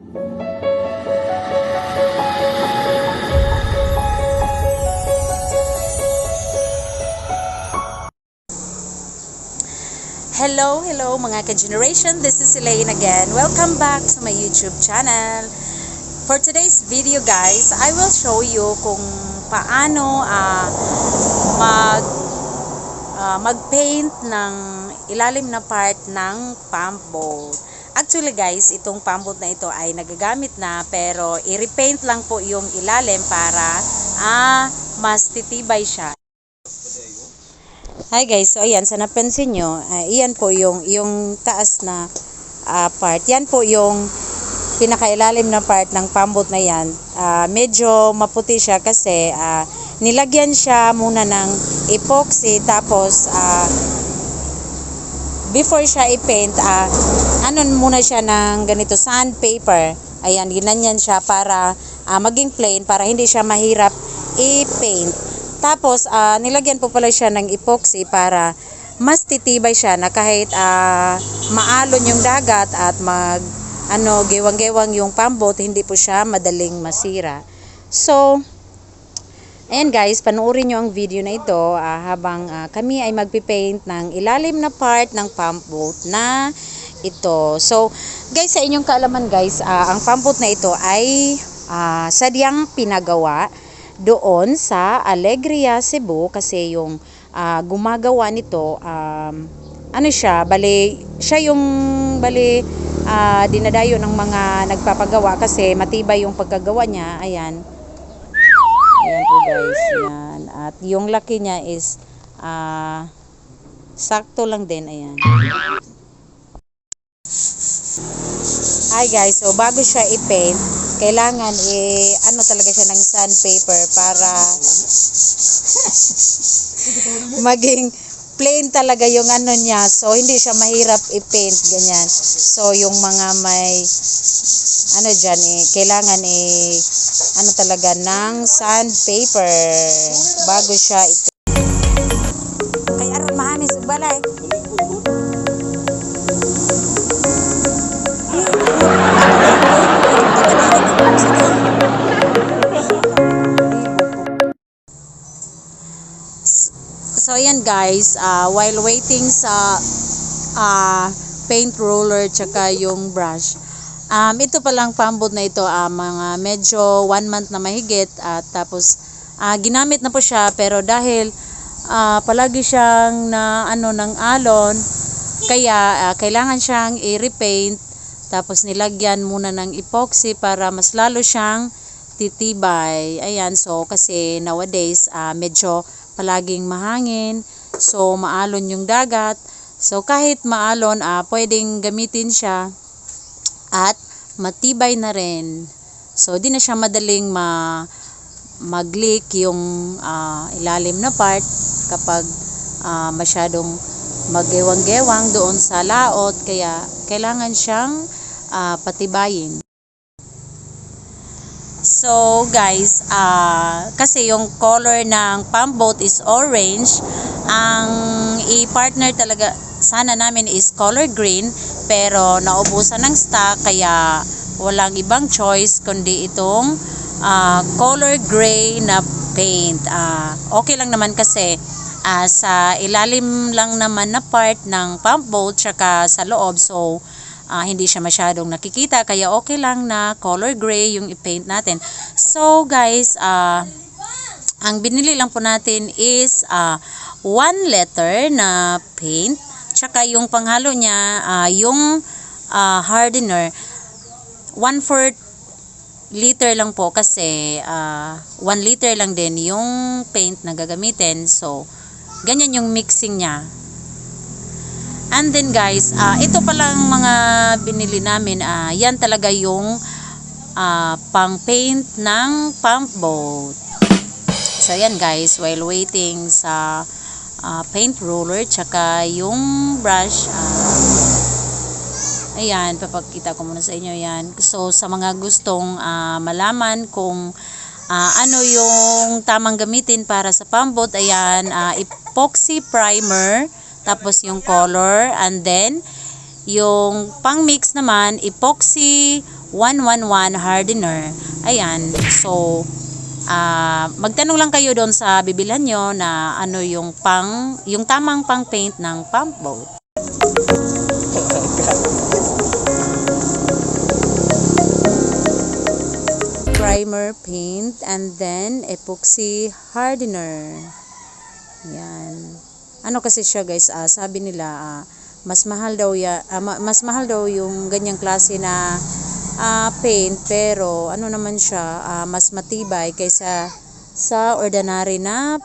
Hello mga ka-generation, this is Elaine again. Welcome back to my YouTube channel. For today's video guys, I will show you kung paano mag-paint ng ilalim na part ng pump boat. Actually guys, itong pump boat na ito ay nagagamit na, pero i-repaint lang po yung ilalim para mas titibay siya. Hi guys, so ayan, sa napansin nyo, iyan po yung taas na part. Yan po yung pinakailalim na part ng pump boat na yan. Medyo maputi siya kasi nilagyan siya muna ng epoxy, tapos before siya i-paint, ano muna siya ng ganito sandpaper. Ayan, ginanyan siya para maging plain, para hindi siya mahirap i-paint. Tapos nilagyan po pala siya ng epoxy para mas titibay siya, na kahit maalon yung dagat at gewang-gewang yung pump boat, hindi po siya madaling masira. So ayan guys, panoorin nyo ang video na ito habang kami ay magpipaint ng ilalim na part ng pump boat na ito. So guys, sa inyong kaalaman guys, ang pump boat na ito ay sadyang pinagawa doon sa Alegria, Cebu, kasi yung gumagawa nito, siya yung dinadayo ng mga nagpapagawa kasi matibay yung pagkagawa niya. Ayan po guys, yan. At yung laki niya is sakto lang din. Ayan. Hi guys, so bago siya i-paint, kailangan talaga siya ng sandpaper para maging plain talaga yung niya. So hindi siya mahirap i-paint ganyan. So yung mga may dyan kailangan talaga ng sandpaper bago siya i-paint. Kay aron mahanis ug balay. So ayan guys, while waiting sa paint roller tsaka yung brush, ito palang pump boat na ito, mga medyo 1 month na mahigit, at tapos ginamit na po siya, pero dahil palagi siyang ng alon, kaya kailangan siyang i-repaint, tapos nilagyan muna ng epoxy para mas lalo siyang titibay. Ayan, so kasi nowadays medyo palaging mahangin, so maalon yung dagat. So kahit maalon, pwedeng gamitin siya at matibay na rin. So di na siya madaling mag-leak yung ilalim na part kapag masyadong maggewang-gewang doon sa laot, kaya kailangan siyang patibayin. So guys, kasi yung color ng pump boat is orange, ang i-partner talaga sana namin is color green, pero naubusan ng stock, kaya walang ibang choice kundi itong color gray na paint. Okay lang naman kasi sa ilalim lang naman na part ng pump boat tsaka sa loob, so hindi siya masyadong nakikita, kaya okay lang na color gray yung i-paint natin. So guys, ang binili lang po natin is 1 liter na paint, tsaka yung panghalo niya, yung hardener, 1/4 liter lang po, kasi 1 liter lang din yung paint na gagamitin. So ganyan yung mixing niya. And then guys, ito palang mga binili namin, yan talaga yung pang paint ng pump boat. So yan guys, while waiting sa paint roller tsaka yung brush, ayan, papakita ko muna sa inyo yan. So sa mga gustong malaman kung ano yung tamang gamitin para sa pump boat, ayan, epoxy primer, tapos yung color, and then yung pang mix naman, epoxy 111 hardener. Ayan. So, magtanong lang kayo doon sa bibilhan nyo na ano yung tamang pang paint ng pump boat. Primer paint and then epoxy hardener. Yan. Ano kasi siya guys, sabi nila mas mahal daw mas mahal daw yung ganyang klase na paint, pero ano naman siya, mas matibay kaysa sa ordinary na